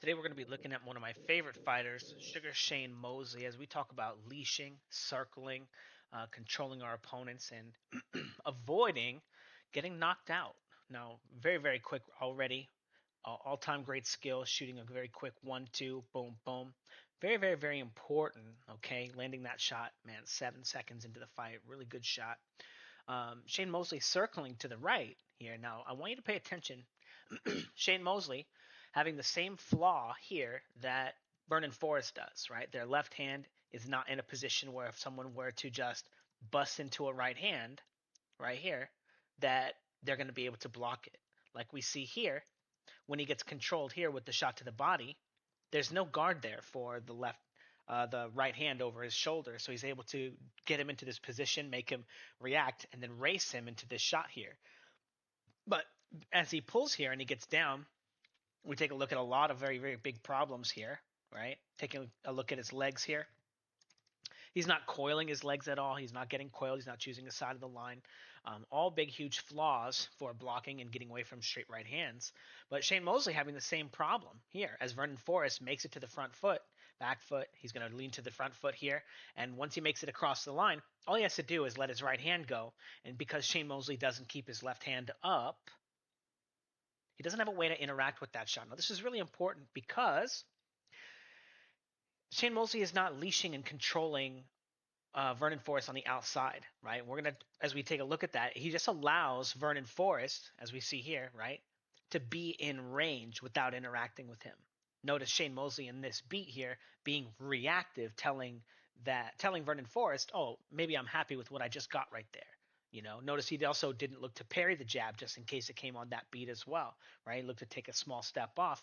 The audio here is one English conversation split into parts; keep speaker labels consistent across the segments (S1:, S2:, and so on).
S1: Today we're going to be looking at one of my favorite fighters, Shane Mosley, as we talk about leashing, circling, controlling our opponents, and avoiding getting knocked out. Now, very, very quick already. All-time great skill, shooting a very quick 1-2, boom, boom. Very, very, very important, okay? Landing that shot, man, 7 seconds into the fight. Really good shot. Shane Mosley circling to the right here. Now, I want you to pay attention. Shane Mosley having the same flaw here that Vernon Forrest does, right? Their left hand is not in a position where if someone were to just bust into a right hand right here, that they're going to be able to block it. Like we see here, when he gets controlled here with the shot to the body, there's no guard there for the right hand over his shoulder. So he's able to get him into this position, make him react, and then race him into this shot here. But as he pulls here and he gets down, we take a look at a lot of very, very big problems here, right? Taking a look at his legs here. He's not coiling his legs at all. He's not getting coiled. He's not choosing a side of the line. All big, huge flaws for blocking and getting away from straight right hands. But Shane Mosley having the same problem here as Vernon Forrest makes it to the front foot, back foot. He's going to lean to the front foot here. And once he makes it across the line, all he has to do is let his right hand go. And because Shane Mosley doesn't keep his left hand up, he doesn't have a way to interact with that shot. Now, this is really important because Shane Mosley is not leashing and controlling Vernon Forrest on the outside, right? We're going to, as we take a look at that, he just allows Vernon Forrest, as we see here, right, to be in range without interacting with him. Notice Shane Mosley in this beat here being reactive, telling Vernon Forrest, oh, maybe I'm happy with what I just got right there. You know, notice he also didn't look to parry the jab just in case it came on that beat as well, right? He looked to take a small step off.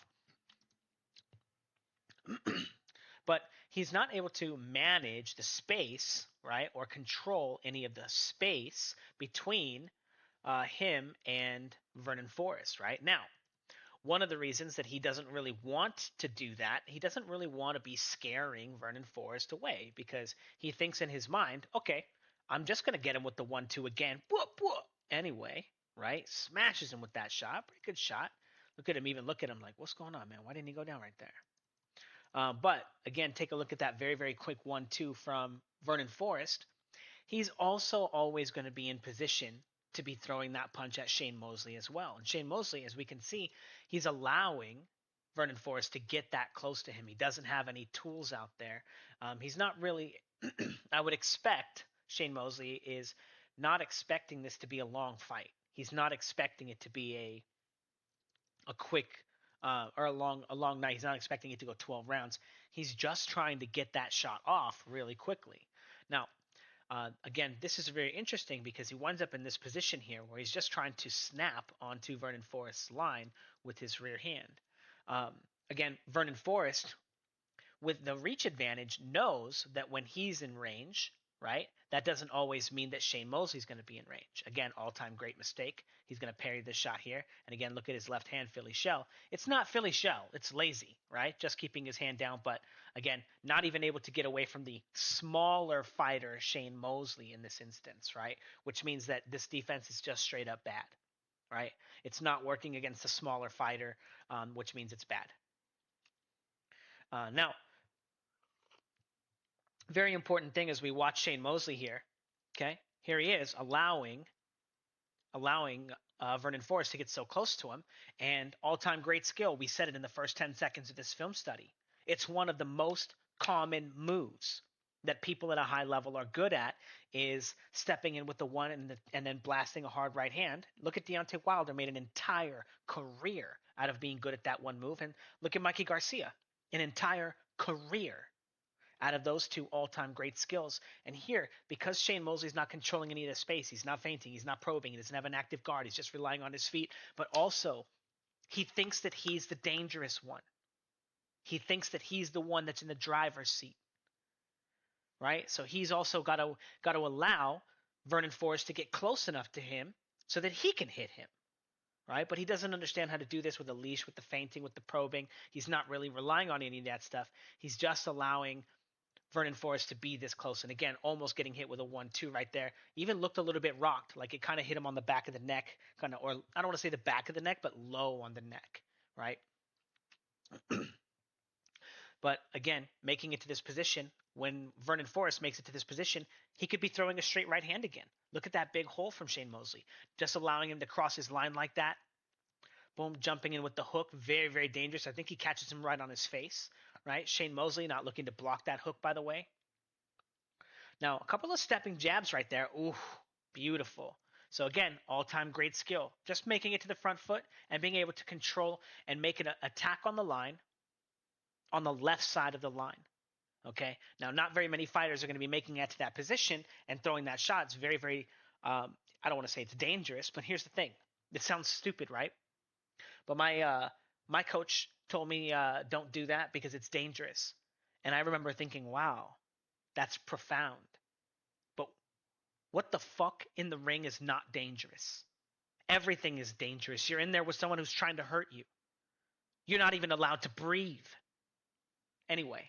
S1: But he's not able to manage the space, right, or control any of the space between him and Vernon Forrest, right? Now, one of the reasons that he doesn't really want to do that, he doesn't really want to be scaring Vernon Forrest away because he thinks in his mind, okay, I'm just going to get him with the 1-2 again. Whoop, whoop. Anyway, right? Smashes him with that shot. Pretty good shot. Look at him, even look at him like, what's going on, man? Why didn't he go down right there? But again, take a look at that very, very quick 1-2 from Vernon Forrest. He's also always going to be in position to be throwing that punch at Shane Mosley as well. And Shane Mosley, as we can see, he's allowing Vernon Forrest to get that close to him. He doesn't have any tools out there. He's not really, I would expect Shane Mosley is not expecting this to be a long fight. He's not expecting it to be a quick or a long night. He's not expecting it to go 12 rounds. He's just trying to get that shot off really quickly. Now, again, this is very interesting because he winds up in this position here where he's just trying to snap onto Vernon Forrest's line with his rear hand. Again, Vernon Forrest, with the reach advantage, knows that when he's in range, right, that doesn't always mean that Shane Mosley's going to be in range. Again, all-time great mistake. He's going to parry this shot here. And again, look at his left hand, Philly shell. It's not Philly shell. It's lazy, right? Just keeping his hand down. But again, not even able to get away from the smaller fighter, Shane Mosley, in this instance, right? Which means that this defense is just straight up bad, right? It's not working against a smaller fighter, which means it's bad. Now, very important thing as we watch Shane Mosley here. Okay, here he is allowing Vernon Forrest to get so close to him, and all-time great skill. We said it in the first 10 seconds of this film study. It's one of the most common moves that people at a high level are good at is stepping in with the one and then blasting a hard right hand. Look at Deontay Wilder, made an entire career out of being good at that one move, and look at Mikey Garcia, an entire career out of those two all-time great skills. And here, because Shane Mosley's not controlling any of the space, he's not feinting, he's not probing, he doesn't have an active guard, he's just relying on his feet, but also he thinks that he's the dangerous one. He thinks that he's the one that's in the driver's seat, right? So he's also got to allow Vernon Forrest to get close enough to him so that he can hit him, right? But he doesn't understand how to do this with a leash, with the feinting, with the probing. He's not really relying on any of that stuff. He's just allowing Vernon Forrest to be this close. And again, almost getting hit with a 1-2 right there. Even looked a little bit rocked, like it kind of hit him on the back of the neck, or I don't want to say the back of the neck, but low on the neck, right? But again, making it to this position, when Vernon Forrest makes it to this position, he could be throwing a straight right hand again. Look at that big hole from Shane Mosley. Just allowing him to cross his line like that. Boom, jumping in with the hook. Very, very dangerous. I think he catches him right on his face, right? Shane Mosley not looking to block that hook, by the way. Now, a couple of stepping jabs right there. Ooh, beautiful. So again, all-time great skill. Just making it to the front foot and being able to control and make an attack on the line on the left side of the line. Okay. Now, not very many fighters are going to be making it to that position and throwing that shot. It's very, very, I don't want to say it's dangerous, but here's the thing. It sounds stupid, right? But my coach told me don't do that because it's dangerous. And I remember thinking, wow, that's profound. But what the fuck in the ring is not dangerous? Everything is dangerous. You're in there with someone who's trying to hurt you. You're not even allowed to breathe. Anyway,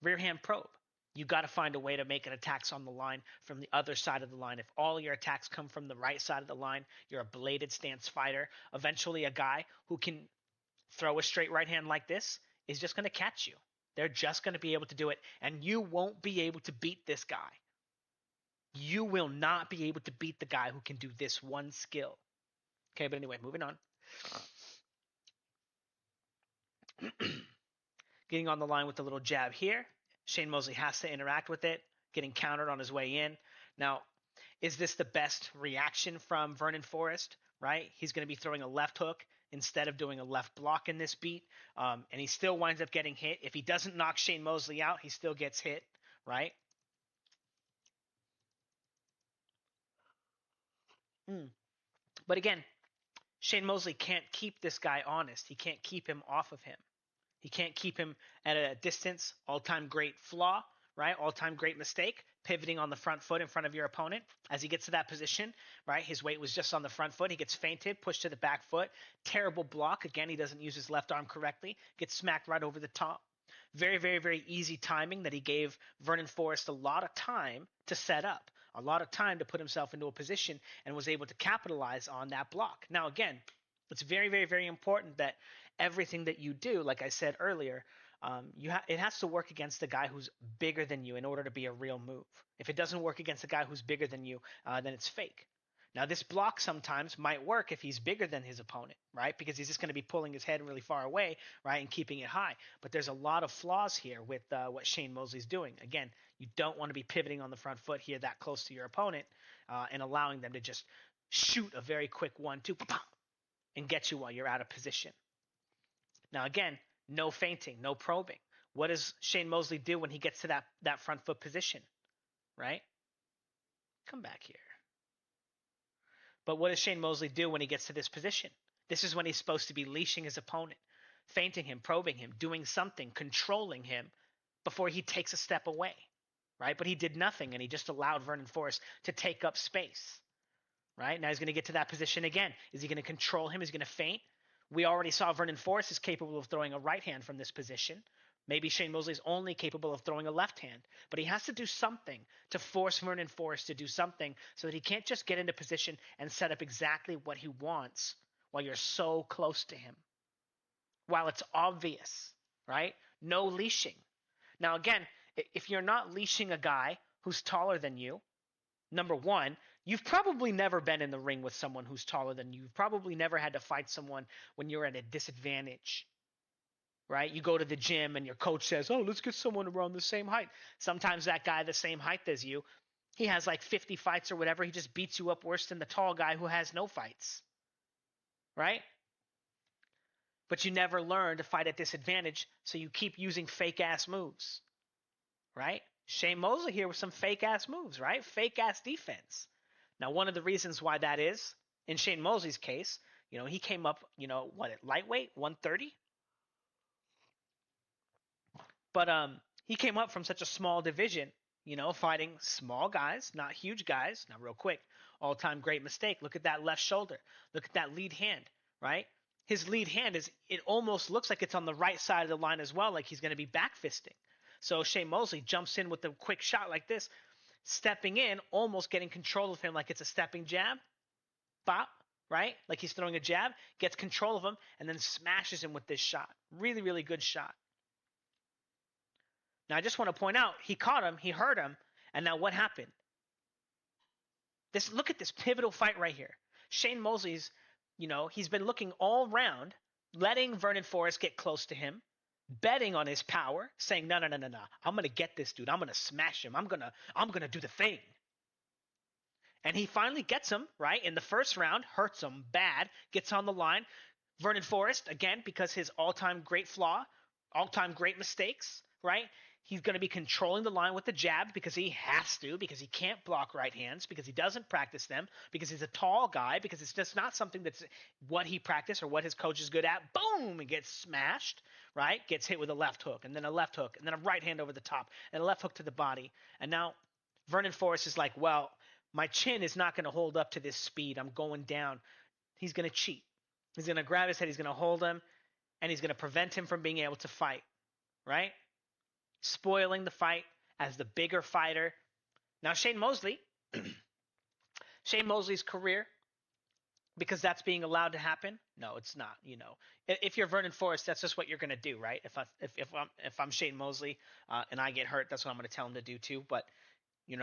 S1: rear hand probe. You got to find a way to make an attacks on the line from the other side of the line. If all your attacks come from the right side of the line, you're a bladed stance fighter. Eventually, a guy who can throw a straight right hand like this is just going to catch you. They're just going to be able to do it, and you won't be able to beat this guy. You will not be able to beat the guy who can do this one skill. Okay, but anyway, moving on. Getting on the line with a little jab here. Shane Mosley has to interact with it, getting countered on his way in. Now, is this the best reaction from Vernon Forrest, right? He's going to be throwing a left hook instead of doing a left block in this beat, and he still winds up getting hit. If he doesn't knock Shane Mosley out, he still gets hit, right? But again, Shane Mosley can't keep this guy honest. He can't keep him off of him. He can't keep him at a distance. All-time great flaw, right? All-time great mistake, pivoting on the front foot in front of your opponent. As he gets to that position, right, his weight was just on the front foot. He gets feinted, pushed to the back foot. Terrible block. Again, he doesn't use his left arm correctly. Gets smacked right over the top. Very, very, very easy timing that he gave Vernon Forrest a lot of time to set up, a lot of time to put himself into a position, and was able to capitalize on that block. Now, again, it's very, very, very important that everything that you do, like I said earlier, it has to work against the guy who's bigger than you in order to be a real move. If it doesn't work against a guy who's bigger than you, then it's fake. Now, this block sometimes might work if he's bigger than his opponent, right? Because he's just going to be pulling his head really far away, right, and keeping it high. But there's a lot of flaws here with what Shane Mosley's doing. Again, you don't want to be pivoting on the front foot here that close to your opponent and allowing them to just shoot a very quick 1-2 and get you while you're out of position. Now, again, no feinting, no probing. What does Shane Mosley do when he gets to that front foot position, right? Come back here. But what does Shane Mosley do when he gets to this position? This is when he's supposed to be leashing his opponent, feinting him, probing him, doing something, controlling him before he takes a step away, right? But he did nothing, and he just allowed Vernon Forrest to take up space, right? Now he's going to get to that position again. Is he going to control him? Is he going to feint? We already saw Vernon Forrest is capable of throwing a right hand from this position. Maybe Shane Mosley is only capable of throwing a left hand, but he has to do something to force Vernon Forrest to do something so that he can't just get into position and set up exactly what he wants while you're so close to him. While it's obvious, right? No leashing. Now, again, if you're not leashing a guy who's taller than you, number one, you've probably never been in the ring with someone who's taller than you. You've probably never had to fight someone when you're at a disadvantage. Right? You go to the gym and your coach says, oh, let's get someone around the same height. Sometimes that guy the same height as you, he has like 50 fights or whatever. He just beats you up worse than the tall guy who has no fights. Right? But you never learn to fight at disadvantage, so you keep using fake-ass moves. Right? Shane Mosley here with some fake-ass moves, right? Fake-ass defense. Now, one of the reasons why that is, in Shane Mosley's case, he came up, at lightweight, 130? But he came up from such a small division, fighting small guys, not huge guys. Now, real quick, all-time great mistake. Look at that left shoulder. Look at that lead hand, right? His lead hand it almost looks like it's on the right side of the line as well, like he's going to be back fisting. So Shane Mosley jumps in with a quick shot like this, stepping in, almost getting control of him like it's a stepping jab. Bop, right? Like he's throwing a jab, gets control of him, and then smashes him with this shot. Really, really good shot. Now, I just want to point out, he caught him, he hurt him, and now what happened? Look at this pivotal fight right here. Shane Mosley's, he's been looking all around, letting Vernon Forrest get close to him, betting on his power, saying, no, no, no, no, no. I'm gonna get this dude. I'm gonna smash him. I'm gonna do the thing. And he finally gets him, right? In the first round, hurts him bad, gets on the line. Vernon Forrest, again, because his all-time great flaw, all-time great mistakes, right? He's going to be controlling the line with the jab because he has to, because he can't block right hands, because he doesn't practice them, because he's a tall guy, because it's just not something that's what he practiced or what his coach is good at. Boom! And gets smashed, right? Gets hit with a left hook, and then a left hook, and then a right hand over the top, and a left hook to the body. And now Vernon Forrest is like, well, my chin is not going to hold up to this speed. I'm going down. He's going to cheat. He's going to grab his head. He's going to hold him, and he's going to prevent him from being able to fight, right? Spoiling the fight as the bigger fighter. Now, Shane Mosley's career, because that's being allowed to happen. No, it's not. If you're Vernon Forrest, that's just what you're going to do, right? If I'm Shane Mosley and I get hurt, that's what I'm going to tell him to do too. But you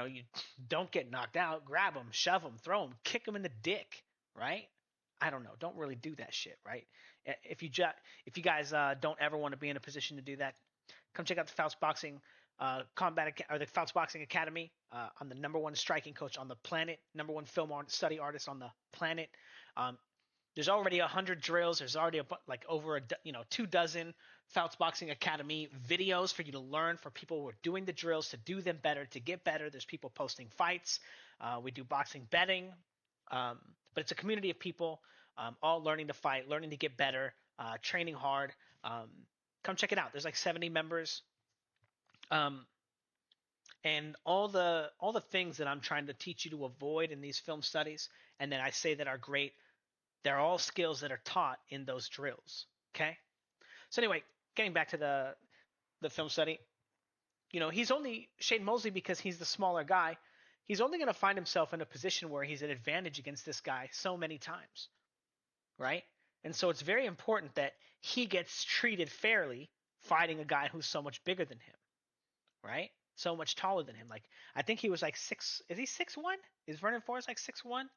S1: don't get knocked out. Grab him, shove him, throw him, kick him in the dick, right? I don't know. Don't really do that shit, right? If you guys don't ever want to be in a position to do that, come check out the Fouts Boxing the Fouts Boxing Academy. I'm the #1 striking coach on the planet, #1 film study artist on the planet. There's already 100 drills. There's already over 24 Fouts Boxing Academy videos for you to learn, for people who are doing the drills to do them better, to get better. There's people posting fights. We do boxing betting, but it's a community of people all learning to fight, learning to get better, training hard. Come check it out. There's like 70 members, and all the things that I'm trying to teach you to avoid in these film studies, and that I say that are great. They're all skills that are taught in those drills. Okay. So anyway, getting back to the film study, Shane Mosley, because he's the smaller guy, he's only going to find himself in a position where he's at advantage against this guy so many times, right? And so it's very important that he gets treated fairly fighting a guy who's so much bigger than him, right? So much taller than him. Like, I think he was like 6. Is he 6'1"? Is Vernon Forrest like 6'1"?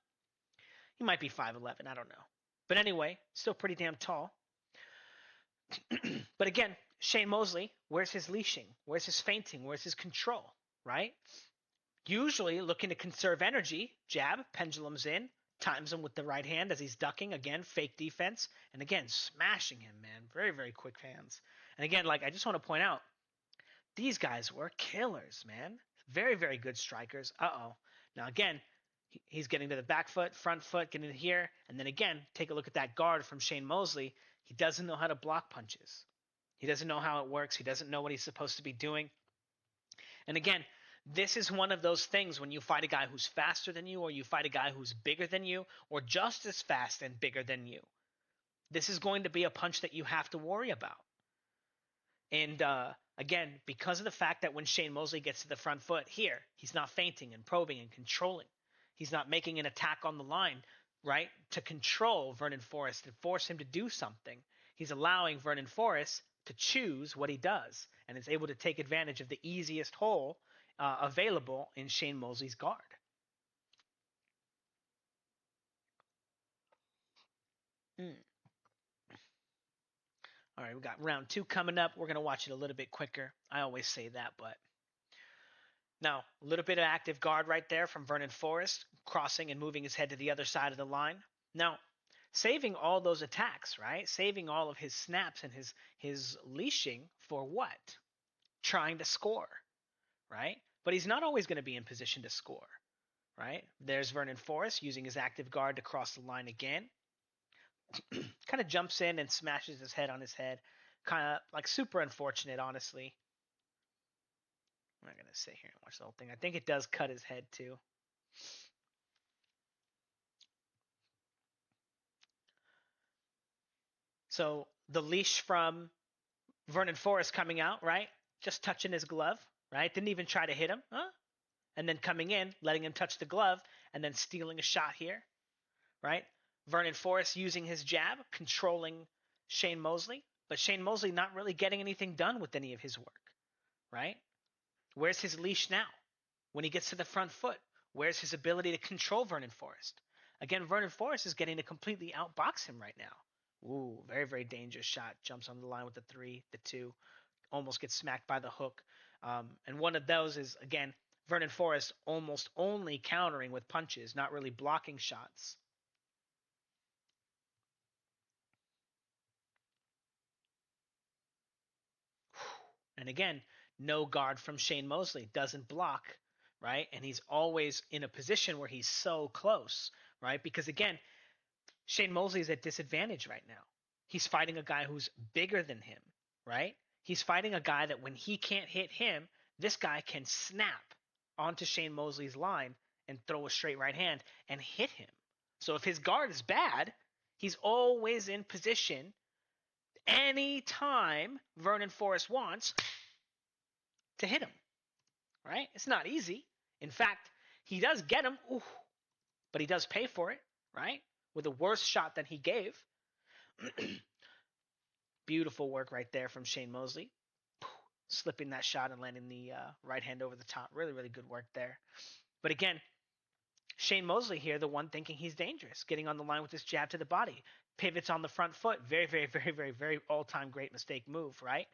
S1: He might be 5'11". I don't know. But anyway, still pretty damn tall. But again, Shane Mosley, where's his leashing? Where's his feinting? Where's his control, right? Usually looking to conserve energy, jab, pendulums in, times him with the right hand as he's ducking. Again, fake defense. And again, smashing him, man. Very, very quick hands. And again, I just want to point out, these guys were killers, man. Very, very good strikers. Uh-oh. Now, again, he's getting to the back foot, front foot, getting to here. And then again, take a look at that guard from Shane Mosley. He doesn't know how to block punches. He doesn't know how it works. He doesn't know what he's supposed to be doing. And again, this is one of those things when you fight a guy who's faster than you, or you fight a guy who's bigger than you, or just as fast and bigger than you. This is going to be a punch that you have to worry about. And again, because of the fact that when Shane Mosley gets to the front foot here, he's not feinting and probing and controlling. He's not making an attack on the line, right, to control Vernon Forrest and force him to do something. He's allowing Vernon Forrest to choose what he does, and is able to take advantage of the easiest hole available in Shane Mosley's guard. All right, we got round 2 coming up. We're going to watch it a little bit quicker. I always say that, but now a little bit of active guard right there from Vernon Forrest, crossing and moving his head to the other side of the line. Now, saving all those attacks, right? Saving all of his snaps and his leashing for what? Trying to score, right? But he's not always going to be in position to score, right? There's Vernon Forrest using his active guard to cross the line again. Kind of jumps in and smashes his head on his head. Kind of super unfortunate, honestly. I'm not going to sit here and watch the whole thing. I think it does cut his head too. So the leash from Vernon Forrest coming out, right? Just touching his glove, right? Didn't even try to hit him, huh? And then coming in, letting him touch the glove, and then stealing a shot here, right? Vernon Forrest using his jab, controlling Shane Mosley, but Shane Mosley not really getting anything done with any of his work, right? Where's his leash now? When he gets to the front foot, where's his ability to control Vernon Forrest? Again, Vernon Forrest is getting to completely outbox him right now. Ooh, very, very dangerous shot. Jumps on the line with the 3, the 2, almost gets smacked by the hook. And one of those is, again, Vernon Forrest almost only countering with punches, not really blocking shots. And again, no guard from Shane Mosley, doesn't block, right? And he's always in a position where he's so close, right? Because again, Shane Mosley is at disadvantage right now. He's fighting a guy who's bigger than him, right? He's fighting a guy that when he can't hit him, this guy can snap onto Shane Mosley's line and throw a straight right hand and hit him. So if his guard is bad, he's always in position anytime Vernon Forrest wants to hit him, right? It's not easy. In fact, he does get him, but he does pay for it, right? With a worse shot than he gave. Beautiful work right there from Shane Mosley. Slipping that shot and landing the right hand over the top. Really, really good work there. But again, Shane Mosley here, the one thinking he's dangerous, getting on the line with this jab to the body. Pivots on the front foot. Very, very, very, very, very all-time great mistake move, right?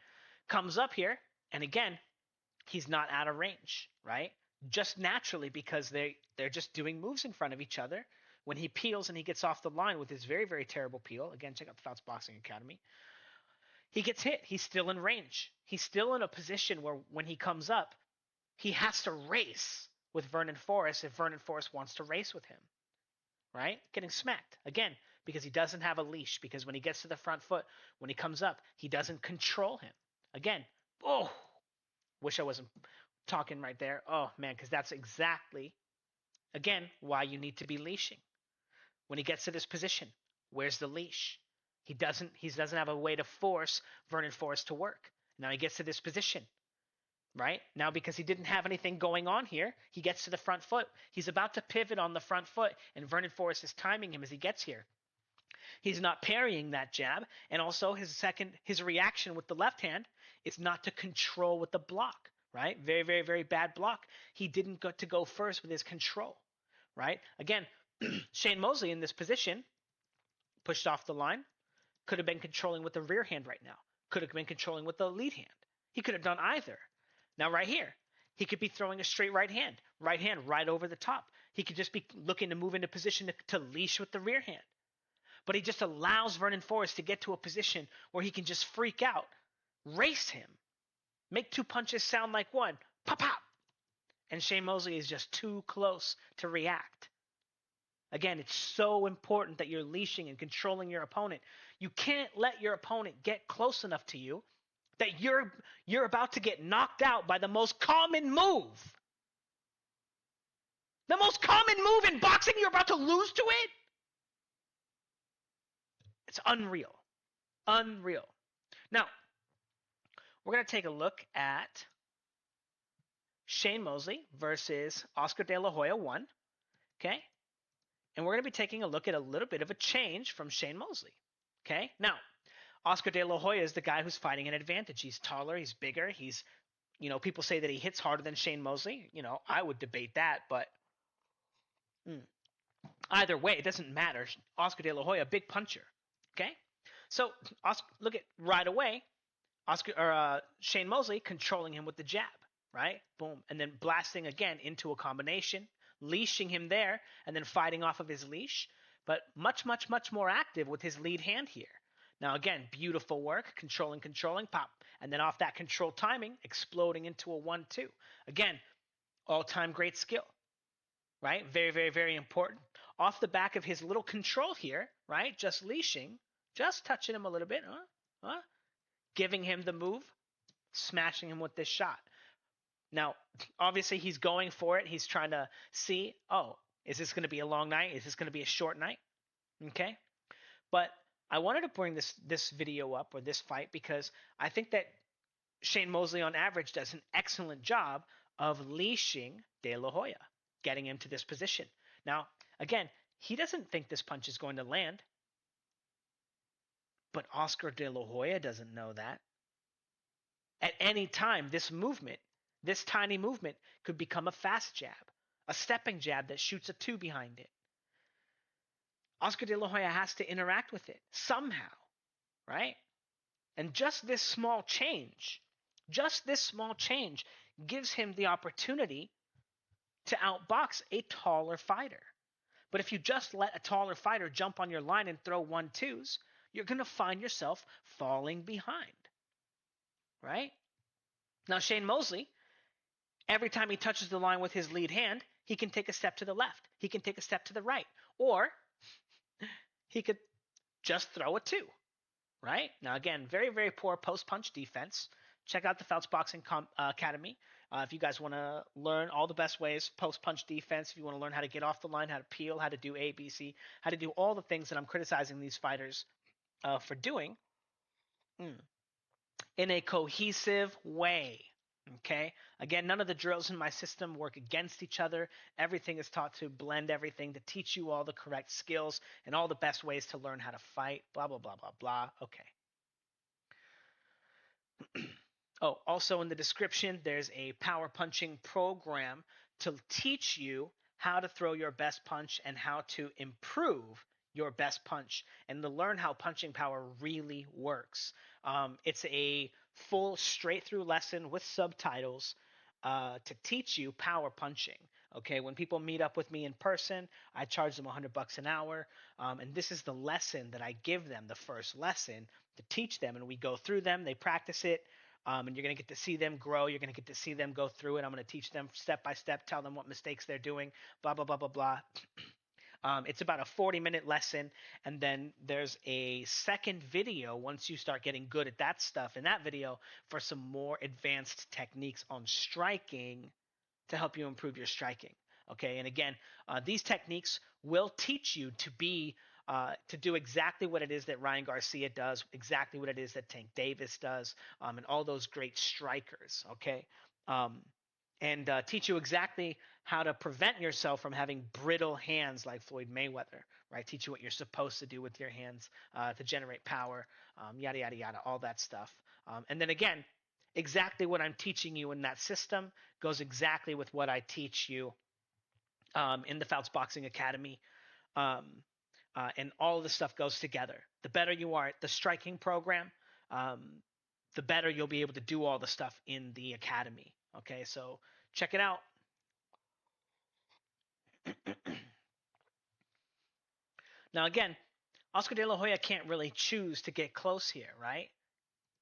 S1: Comes up here, and again, he's not out of range, right? Just naturally because they're just doing moves in front of each other. When he peels and he gets off the line with his very, very terrible peel, again, check out the Fouts Boxing Academy, he gets hit. He's still in range. He's still in a position where when he comes up, he has to race with Vernon Forrest if Vernon Forrest wants to race with him, right? Getting smacked, again, because he doesn't have a leash, because when he gets to the front foot, when he comes up, he doesn't control him. Again, wish I wasn't talking right there. Oh, man, because that's exactly, again, why you need to be leashing. When he gets to this position, where's the leash? He doesn't have a way to force Vernon Forrest to work. Now he gets to this position, right? Now because he didn't have anything going on here, he gets to the front foot. He's about to pivot on the front foot, and Vernon Forrest is timing him as he gets here. He's not parrying that jab, and also his reaction with the left hand is not to control with the block, right? Very, very, very bad block. He didn't get to go first with his control, right? Again, Shane Mosley in this position, pushed off the line, could have been controlling with the rear hand right now. Could have been controlling with the lead hand. He could have done either. Now right here, he could be throwing a straight right hand right over the top. He could just be looking to move into position to leash with the rear hand. But he just allows Vernon Forrest to get to a position where he can just freak out, race him, make 2 punches sound like one, pop, pop. And Shane Mosley is just too close to react. Again, it's so important that you're leashing and controlling your opponent. You can't let your opponent get close enough to you that you're about to get knocked out by the most common move. The most common move in boxing, you're about to lose to it? It's unreal. Unreal. Now, we're going to take a look at Shane Mosley versus Oscar De La Hoya 1. Okay? And we're going to be taking a look at a little bit of a change from Shane Mosley. Okay? Now, Oscar De La Hoya is the guy who's fighting an advantage. He's taller, he's bigger, he's, people say that he hits harder than Shane Mosley. I would debate that, but either way, it doesn't matter. Oscar De La Hoya, big puncher. Okay? So, look at right away, Shane Mosley controlling him with the jab, right? Boom. And then blasting again into a combination, leashing him there, and then fighting off of his leash, but much, much, much more active with his lead hand here. Now, again, beautiful work, controlling, pop, and then off that control timing, exploding into a 1-2. Again, all-time great skill, right? Very, very, very important. Off the back of his little control here, right? Just leashing, just touching him a little bit, giving him the move, smashing him with this shot. Now, obviously, he's going for it. He's trying to see, is this going to be a long night? Is this going to be a short night? Okay? But I wanted to bring this video up, or this fight, because I think that Shane Mosley, on average, does an excellent job of leashing De La Hoya, getting him to this position. Now, again, he doesn't think this punch is going to land, but Oscar De La Hoya doesn't know that. At any time, this movement, this tiny movement, could become a fast jab, a stepping jab that shoots a 2 behind it. Oscar De La Hoya has to interact with it somehow, right? And just this small change gives him the opportunity to outbox a taller fighter. But if you just let a taller fighter jump on your line and throw 1-2s, you're going to find yourself falling behind, right? Now, Shane Mosley, every time he touches the line with his lead hand, he can take a step to the left. He can take a step to the right. Or he could just throw a 2, right? Now, again, very, very poor post-punch defense. Check out the Fouts Boxing Academy. If you guys want to learn all the best ways post-punch defense, if you want to learn how to get off the line, how to peel, how to do A, B, C, how to do all the things that I'm criticizing these fighters for doing in a cohesive way. Okay? Again, none of the drills in my system work against each other. Everything is taught to blend everything, to teach you all the correct skills and all the best ways to learn how to fight, blah, blah, blah, blah, blah. Okay. Oh, also in the description, there's a power punching program to teach you how to throw your best punch and how to improve your best punch and to learn how punching power really works. It's a full straight through lesson with subtitles to teach you power punching. Okay, when people meet up with me in person, I charge them $100 an hour, and this is the lesson that I give them, the first lesson to teach them, and we go through them. They practice it. And you're going to get to see them grow. You're going to get to see them go through it. I'm going to teach them step by step, tell them what mistakes they're doing, blah, blah, blah, blah, blah. It's about a 40-minute lesson, and then there's a second video once you start getting good at that stuff in that video for some more advanced techniques on striking to help you improve your striking. Okay, and again, these techniques will teach you to do exactly what it is that Ryan Garcia does, exactly what it is that Tank Davis does, and all those great strikers. Okay, and teach you exactly how to prevent yourself from having brittle hands like Floyd Mayweather. Right, teach you what you're supposed to do with your hands to generate power, yada yada yada, all that stuff. And then again, exactly what I'm teaching you in that system goes exactly with what I teach you in the Fouts Boxing Academy. And all of the stuff goes together. The better you are at the striking program, the better you'll be able to do all the stuff in the academy. Okay, so check it out. Now, again, Oscar De La Hoya can't really choose to get close here, right?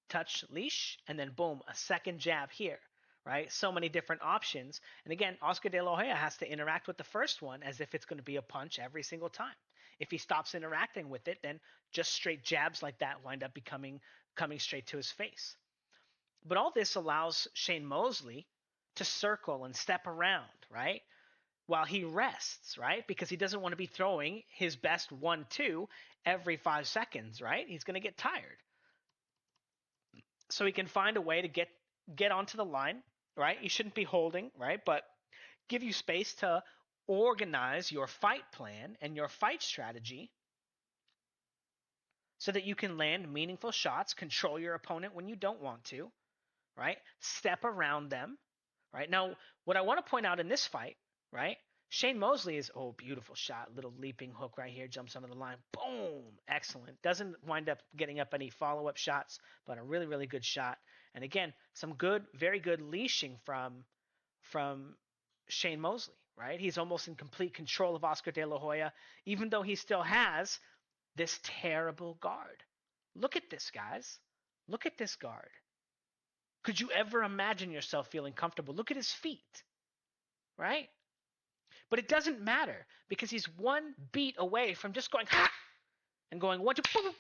S1: Touch, leash, and then boom, a second jab here, right? So many different options. And again, Oscar De La Hoya has to interact with the first one as if it's going to be a punch every single time. If he stops interacting with it, then just straight jabs like that wind up coming straight to his face. But all this allows Shane Mosley to circle and step around, right? While he rests, right? Because he doesn't want to be throwing his best 1-2 every 5 seconds, right? He's going to get tired. So he can find a way to get onto the line, right? You shouldn't be holding, right? But give you space to organize your fight plan and your fight strategy so that you can land meaningful shots, control your opponent when you don't want to, right? Step around them, right? Now, what I want to point out in this fight, right? Shane Mosley is, oh, beautiful shot. Little leaping hook right here, jumps under the line. Boom. Excellent. Doesn't wind up getting up any follow-up shots, but a really, really good shot. And again, some good, very good leashing from Shane Mosley, right? He's almost in complete control of Oscar De La Hoya, even though he still has this terrible guard. Look at this, guys. Look at this guard. Could you ever imagine yourself feeling comfortable? Look at his feet, right? But it doesn't matter because he's one beat away from just going ha and going 1, 2, boom,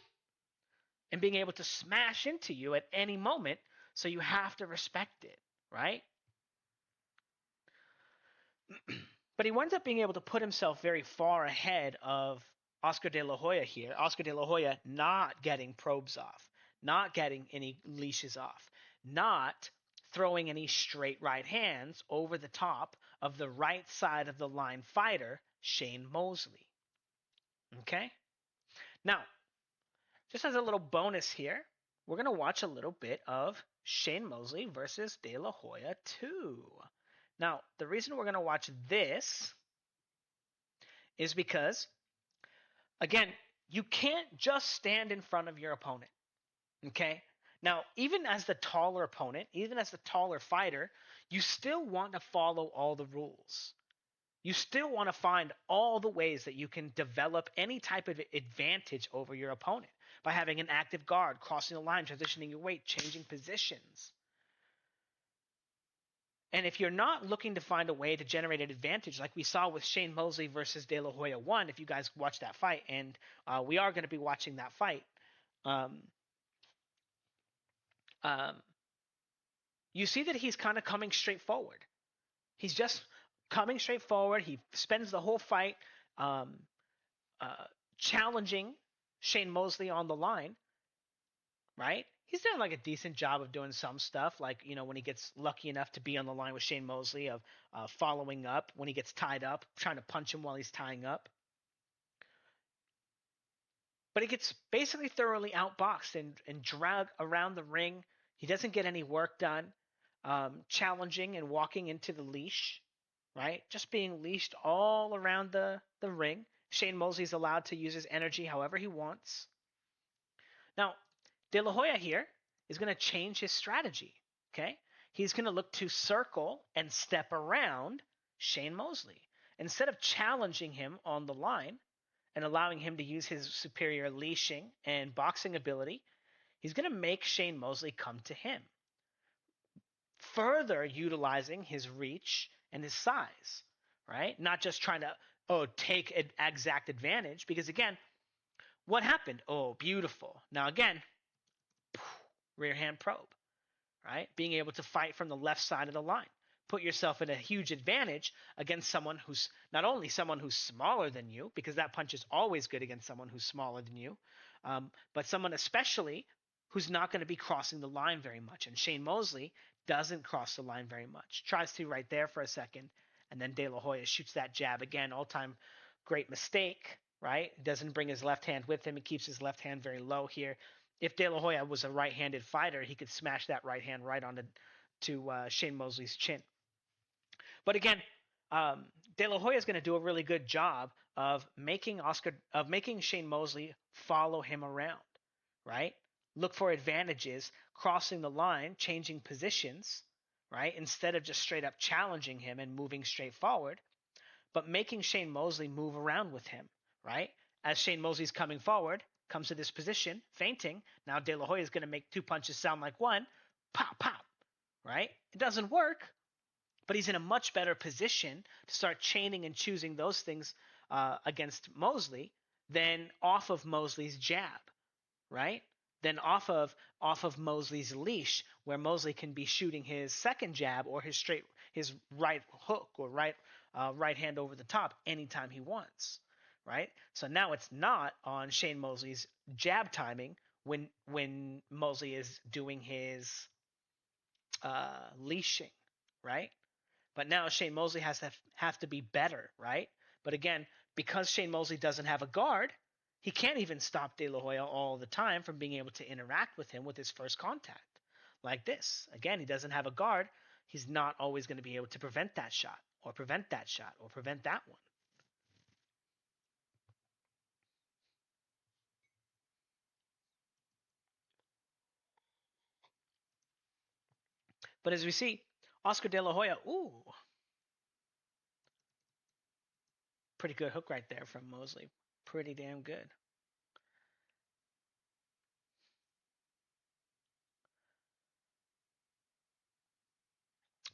S1: and being able to smash into you at any moment. So you have to respect it, right? But he winds up being able to put himself very far ahead of Oscar De La Hoya here. Oscar De La Hoya not getting probes off, not getting any leashes off, not throwing any straight right hands over the top of the right side of the line fighter, Shane Mosley. Okay? Now, just as a little bonus here, we're going to watch a little bit of Shane Mosley versus De La Hoya 2. Now, the reason we're going to watch this is because, again, you can't just stand in front of your opponent. Okay? Now, even as the taller opponent, even as the taller fighter, you still want to follow all the rules. You still want to find all the ways that you can develop any type of advantage over your opponent by having an active guard, crossing the line, transitioning your weight, changing positions. And if you're not looking to find a way to generate an advantage, like we saw with Shane Mosley versus De La Hoya 1, if you guys watched that fight, and we are going to be watching that fight, um, um, you see that he's kind of coming straight forward. He's just coming straight forward. He spends the whole fight um, uh, challenging Shane Mosley on the line, right? He's done like a decent job of doing some stuff, like when he gets lucky enough to be on the line with Shane Mosley, of following up when he gets tied up, trying to punch him while he's tying up. But he gets basically thoroughly outboxed and dragged around the ring. He doesn't get any work done, challenging and walking into the leash, right? Just being leashed all around the ring. Shane Mosley's allowed to use his energy however he wants. Now, De La Hoya here is going to change his strategy. Okay, he's going to look to circle and step around Shane Mosley instead of challenging him on the line and allowing him to use his superior leashing and boxing ability. He's going to make Shane Mosley come to him, further utilizing his reach and his size, right? Not just trying to take an exact advantage, because again, what happened? Oh, beautiful. Now again, rear hand probe, right? Being able to fight from the left side of the line. Put yourself in a huge advantage against someone who's not only someone who's smaller than you, because that punch is always good against someone who's smaller than you, but someone especially who's not going to be crossing the line very much. And Shane Mosley doesn't cross the line very much. Tries to right there for a second, and then De La Hoya shoots that jab again. All-time great mistake, right? Doesn't bring his left hand with him. He keeps his left hand very low here. If De La Hoya was a right-handed fighter, he could smash that right hand right onto Shane Mosley's chin. But again, De La Hoya is going to do a really good job of making Shane Mosley follow him around, right? Look for advantages, crossing the line, changing positions, right? Instead of just straight up challenging him and moving straight forward, but making Shane Mosley move around with him, right? As Shane Mosley's coming forward, comes to this position, feinting. Now De La Hoya is going to make two punches sound like one. Pop, pop, right? It doesn't work, but he's in a much better position to start chaining and choosing those things against Mosley than off of Mosley's jab, right? Then off of Mosley's leash, where Mosley can be shooting his second jab or his right hook or right hand over the top anytime he wants, right? So now it's not on Shane Mosley's jab timing when Mosley is doing his leashing, right? But now Shane Mosley has to have to be better, right? But again, because Shane Mosley doesn't have a guard, he can't even stop De La Hoya all the time from being able to interact with him with his first contact. Like this. Again, he doesn't have a guard. He's not always going to be able to prevent that shot or prevent that shot or prevent that one. But as we see, Oscar De La Hoya, ooh, pretty good hook right there from Mosley. Pretty damn good.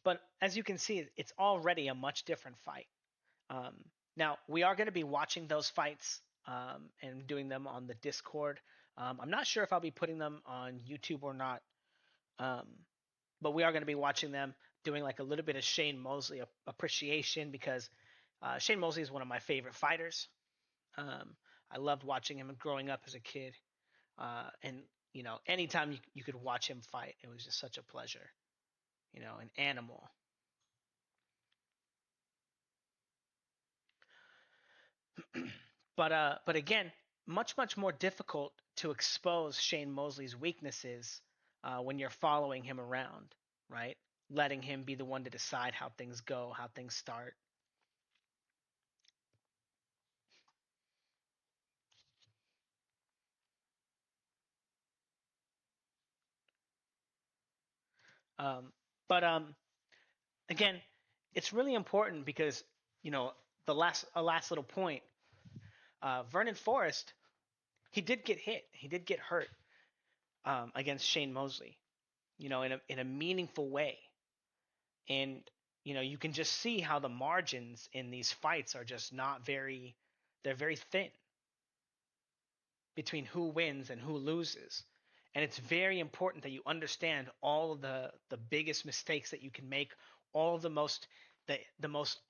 S1: But as you can see, it's already a much different fight. Um, Now, we are going to be watching those fights and doing them on the Discord. I'm not sure if I'll be putting them on YouTube or not, um, but we are going to be watching them, doing like a little bit of Shane Mosley appreciation, because Shane Mosley is one of my favorite fighters. I loved watching him growing up as a kid. And, anytime you could watch him fight, it was just such a pleasure. An animal. But again, much more difficult to expose Shane Mosley's weaknesses when you're following him around, right? Letting him be the one to decide how things go, how things start. Um, but again, it's really important because you know the last little point. Vernon Forrest, he did get hit. He did get hurt against Shane Mosley. In a meaningful way. And you can just see how the margins in these fights are just not very. They're very thin between who wins and who loses. And it's very important that you understand all of the biggest mistakes that you can make, all of the most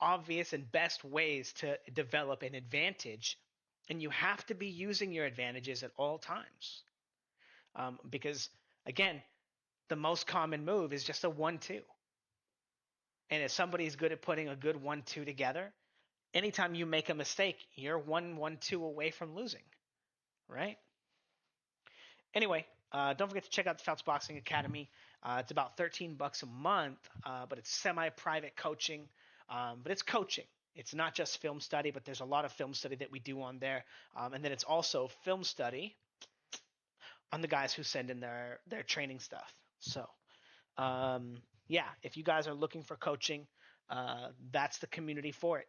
S1: obvious and best ways to develop an advantage. And you have to be using your advantages at all times. Because again, the most common move is just a 1-2. And if somebody's good at putting a good 1-2 together, anytime you make a mistake, you're 1-1-2 away from losing, right? Anyway, don't forget to check out the Fouts Boxing Academy. It's about $13 a month, but it's semi-private coaching. But it's coaching. It's not just film study, but there's a lot of film study that we do on there. And then it's also film study on the guys who send in their training stuff. So, yeah, if you guys are looking for coaching, that's the community for it.